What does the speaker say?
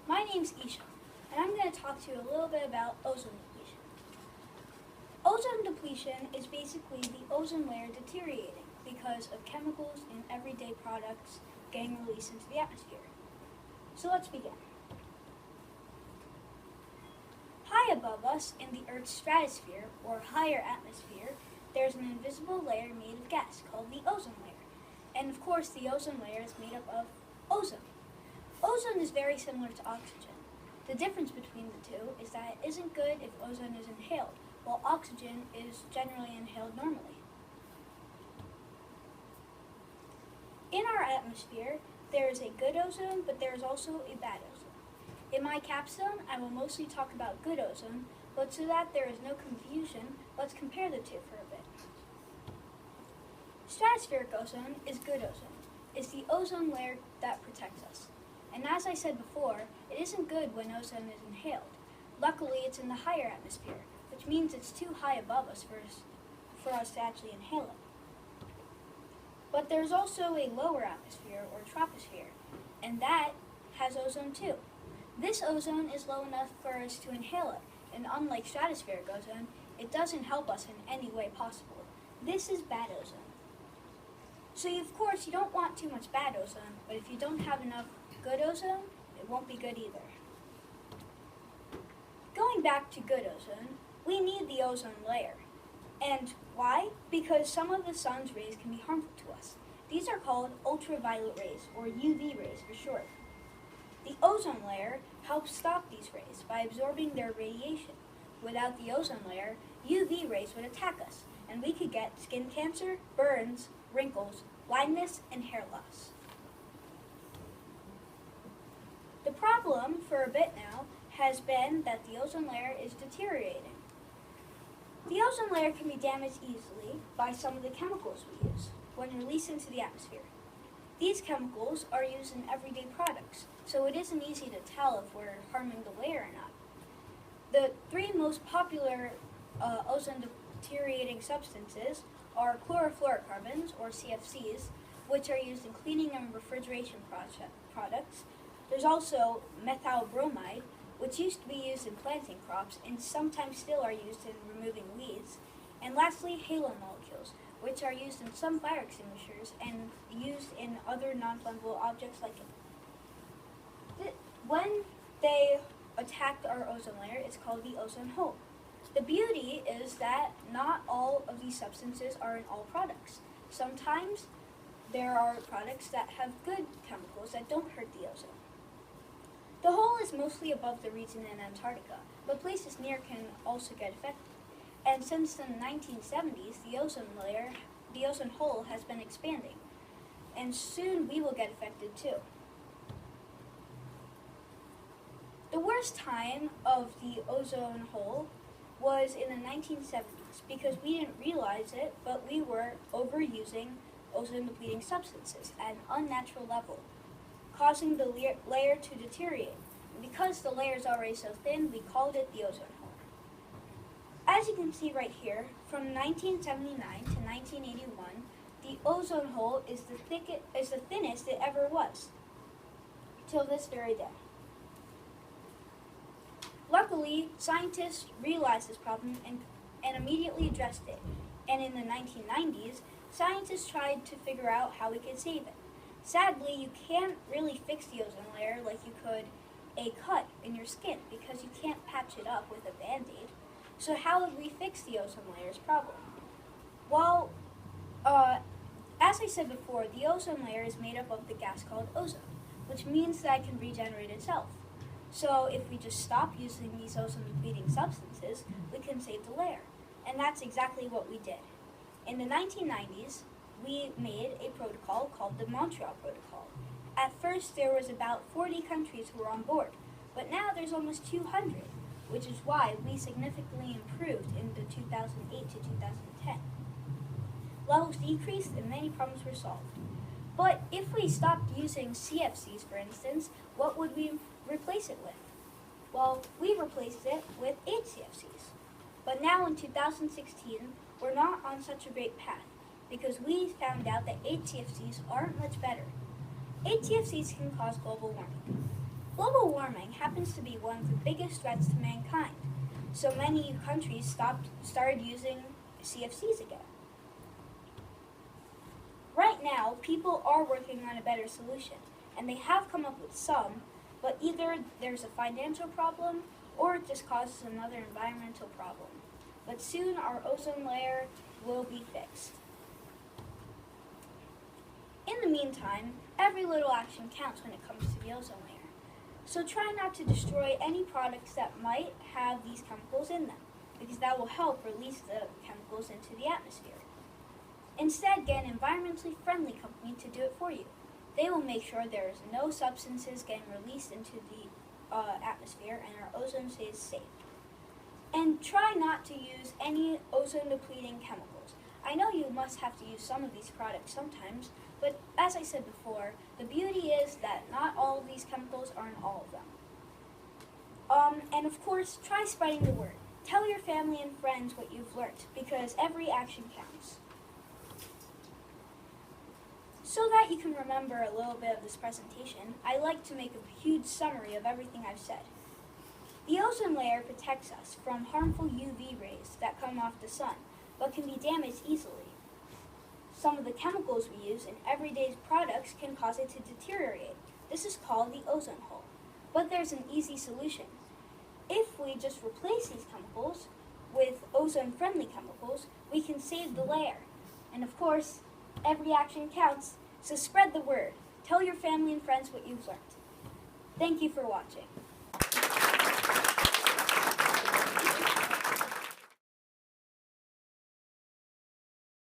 My name's Eshan, and I'm going to talk to you a little bit about ozone depletion. Ozone depletion is basically the ozone layer deteriorating because of chemicals in everyday products getting released into the atmosphere. So let's begin. High above us in the Earth's stratosphere, or higher atmosphere, there's an invisible layer made of gas called the ozone layer. And of course, the ozone layer is made up of ozone. Ozone is very similar to oxygen. The difference between the two is that it isn't good if ozone is inhaled, while oxygen is generally inhaled normally. In our atmosphere, there is a good ozone, but there is also a bad ozone. In my capstone, I will mostly talk about good ozone, but so that there is no confusion, let's compare the two for a bit. Stratospheric ozone is good ozone. It's the ozone layer that protects us. And as I said before, it isn't good when ozone is inhaled. Luckily, it's in the higher atmosphere, which means it's too high above us for us to actually inhale it. But there's also a lower atmosphere, or troposphere, and that has ozone too. This ozone is low enough for us to inhale it, and unlike stratospheric ozone, it doesn't help us in any way possible. This is bad ozone. So of course, you don't want too much bad ozone, but if you don't have enough good ozone, it won't be good either. Going back to good ozone, we need the ozone layer. And why? Because some of the sun's rays can be harmful to us. These are called ultraviolet rays, or UV rays for short. The ozone layer helps stop these rays by absorbing their radiation. Without the ozone layer, UV rays would attack us, and we could get skin cancer, burns, wrinkles, blindness, and hair loss. The problem for a bit now has been that the ozone layer is deteriorating. The ozone layer can be damaged easily by some of the chemicals we use when released into the atmosphere. These chemicals are used in everyday products, so it isn't easy to tell if we're harming the layer or not. The three most popular ozone deteriorating substances are chlorofluorocarbons, or CFCs, which are used in cleaning and refrigeration products. There's also methyl bromide, which used to be used in planting crops and sometimes still are used in removing weeds. And lastly, halo molecules, which are used in some fire extinguishers and used in other non-flammable objects like it. When they attacked our ozone layer, it's called the ozone hole. The beauty is that not all of these substances are in all products. Sometimes there are products that have good chemicals that don't hurt the ozone. The hole is mostly above the region in Antarctica, but places near can also get affected. And since the 1970s, the ozone hole has been expanding, and soon we will get affected too. The worst time of the ozone hole was in the 1970s because we didn't realize it, but we were overusing ozone-depleting substances at an unnatural level, causing the layer to deteriorate. And because the layer is already so thin, we called it the ozone hole. As you can see right here, from 1979 to 1981, the ozone hole is the thinnest it ever was, till this very day. Luckily, scientists realized this problem and immediately addressed it. And in the 1990s, scientists tried to figure out how we could save it. Sadly, you can't really fix the ozone layer like you could a cut in your skin because you can't patch it up with a Band-Aid. So how would we fix the ozone layer's problem? Well, as I said before, the ozone layer is made up of the gas called ozone, which means that it can regenerate itself. So if we just stop using these ozone-depleting substances, we can save the layer. And that's exactly what we did. In the 1990s, we made a protocol called the Montreal Protocol. At first, there was about 40 countries who were on board, but now there's almost 200, which is why we significantly improved in the 2008 to 2010. Levels decreased and many problems were solved. But if we stopped using CFCs, for instance, what would we replace it with? Well, we replaced it with HCFCs. But now in 2016, we're not on such a great path because we found out that HCFCs aren't much better. HCFCs can cause global warming. Global warming happens to be one of the biggest threats to mankind, so many countries started using CFCs again. Right now, people are working on a better solution, and they have come up with some, but either there's a financial problem or it just causes another environmental problem. But soon our ozone layer will be fixed. In the meantime, every little action counts when it comes to the ozone layer. So try not to destroy any products that might have these chemicals in them, because that will help release the chemicals into the atmosphere. Instead, get an environmentally friendly company to do it for you. They will make sure there is no substances getting released into the atmosphere and our ozone stays safe. And try not to use any ozone-depleting chemicals. I know you must have to use some of these products sometimes, but as I said before, the beauty is that not all of these chemicals are in all of them. And of course, try spreading the word. Tell your family and friends what you've learned, because every action counts. So that you can remember a little bit of this presentation, I like to make a huge summary of everything I've said. The ozone layer protects us from harmful UV rays that come off the sun, but can be damaged easily. Some of the chemicals we use in everyday products can cause it to deteriorate. This is called the ozone hole. But there's an easy solution. If we just replace these chemicals with ozone-friendly chemicals, we can save the layer. And of course, every action counts, so spread the word. Tell your family and friends what you've learned. Thank you for watching.